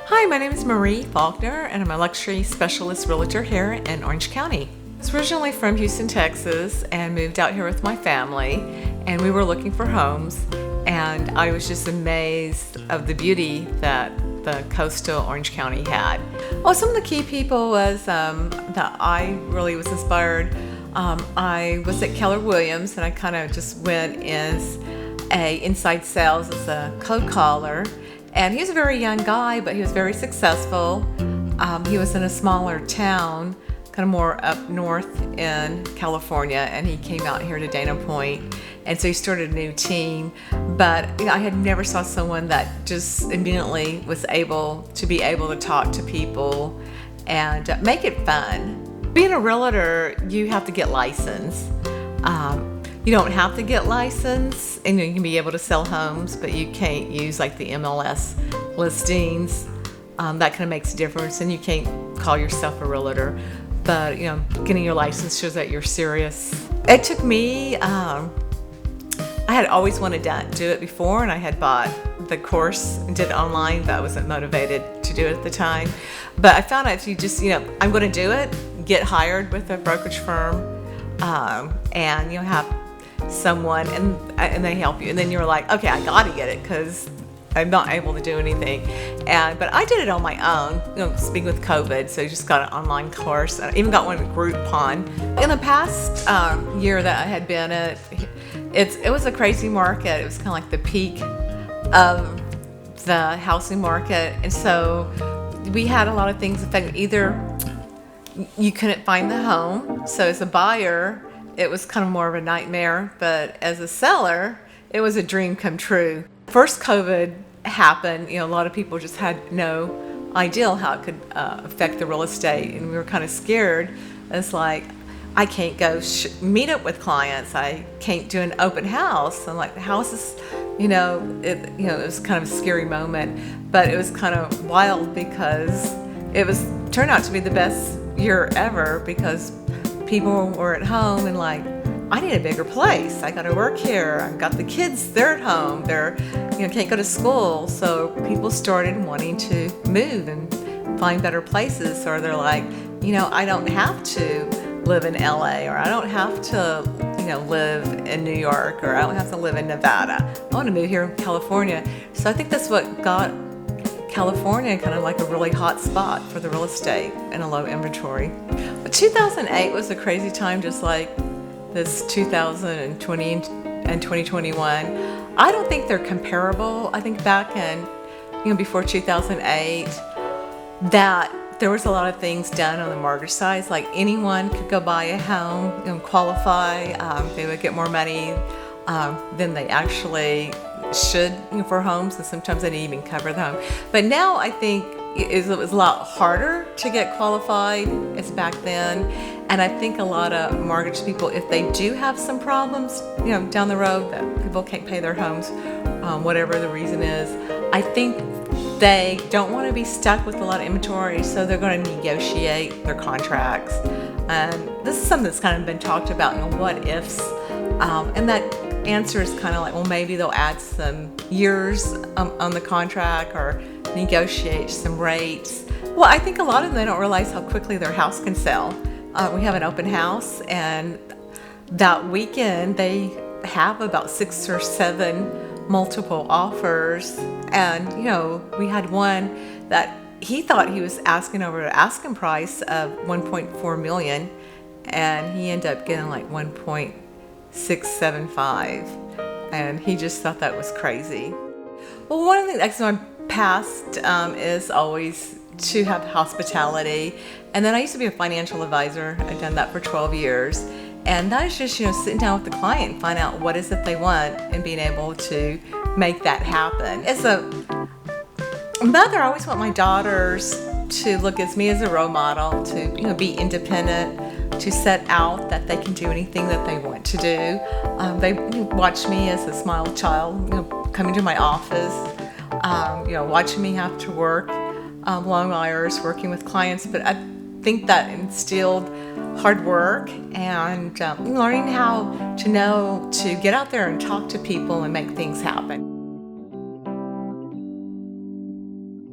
Hi, my name is Marie Faulkner, and I'm a luxury specialist realtor here in Orange County. I was originally from Houston, Texas, and moved out here with my family, and we were looking for homes, and I was just amazed of the beauty that the coastal Orange County had. Well, some of the key people was that I really was inspired. I was at Keller Williams, and I kind of just went as a inside sales as a cold caller. And he was a very young guy, but he was very successful. He was in a smaller town, kind of more up north in California, and he came out here to Dana Point, and so he started a new team. But I had never saw someone that just immediately was able to talk to people and make it fun. Being a realtor, you have to get licensed. You don't have to get licensed, and you can be able to sell homes, but you can't use like the MLS listings. That kind of makes a difference, and you can't call yourself a realtor. But getting your license shows that you're serious. It took me. I had always wanted to do it before, and I had bought the course and did it online, but I wasn't motivated to do it at the time. But I found out if you just, I'm going to do it, get hired with a brokerage firm, and have someone and they help you, and then you're like, okay, I gotta get it because I'm not able to do anything. But I did it on my own, speaking with COVID, so I just got an online course. I even got one with Groupon. In the past year that I had been at, it was a crazy market. It was kind of like the peak of the housing market, and so we had a lot of things affecting. Either you couldn't find the home, so as a buyer it was kind of more of a nightmare, but as a seller, it was a dream come true. First COVID happened, a lot of people just had no idea how it could affect the real estate, and we were kind of scared. It's like, I can't go meet up with clients. I can't do an open house. I'm like, the house is, it was kind of a scary moment, but it was kind of wild because turned out to be the best year ever, because people were at home and like, I need a bigger place. I got to work here. I've got the kids. They're at home. They're, can't go to school. So people started wanting to move and find better places. Or they're like, I don't have to live in LA, or I don't have to, live in New York, or I don't have to live in Nevada. I want to move here in California. So I think that's what got California kind of like a really hot spot for the real estate and a low inventory. But 2008 was a crazy time, just like this 2020 and 2021. I don't think they're comparable. I think back in, before 2008, that there was a lot of things done on the mortgage side. Like anyone could go buy a home, qualify. They would get more money than they actually should for homes, and sometimes they didn't even cover the home. But now I think it was a lot harder to get qualified as back then, and I think a lot of mortgage people, if they do have some problems, down the road, that people can't pay their homes, whatever the reason is, I think they don't want to be stuck with a lot of inventory, so they're going to negotiate their contracts. And this is something that's kind of been talked about in what ifs, and that answer is kind of like, well, maybe they'll add some years on the contract or negotiate some rates. Well, I think a lot of them, they don't realize how quickly their house can sell. We have an open house, and that weekend they have about 6 or 7 multiple offers. And we had one that he thought he was asking over an asking price of $1.4 million, and he ended up getting like 1.675, and he just thought that was crazy. Well, one of the things that's in my past is always to have hospitality, and then I used to be a financial advisor. I've done that for 12 years, and that is just sitting down with the client and find out what is it they want and being able to make that happen. As a mother, I always want my daughters to look at me as a role model, to be independent, to set out that they can do anything that they want to do. They watch me as a small child, coming to my office, watching me have to work long hours working with clients. But I think that instilled hard work and learning how to know to get out there and talk to people and make things happen.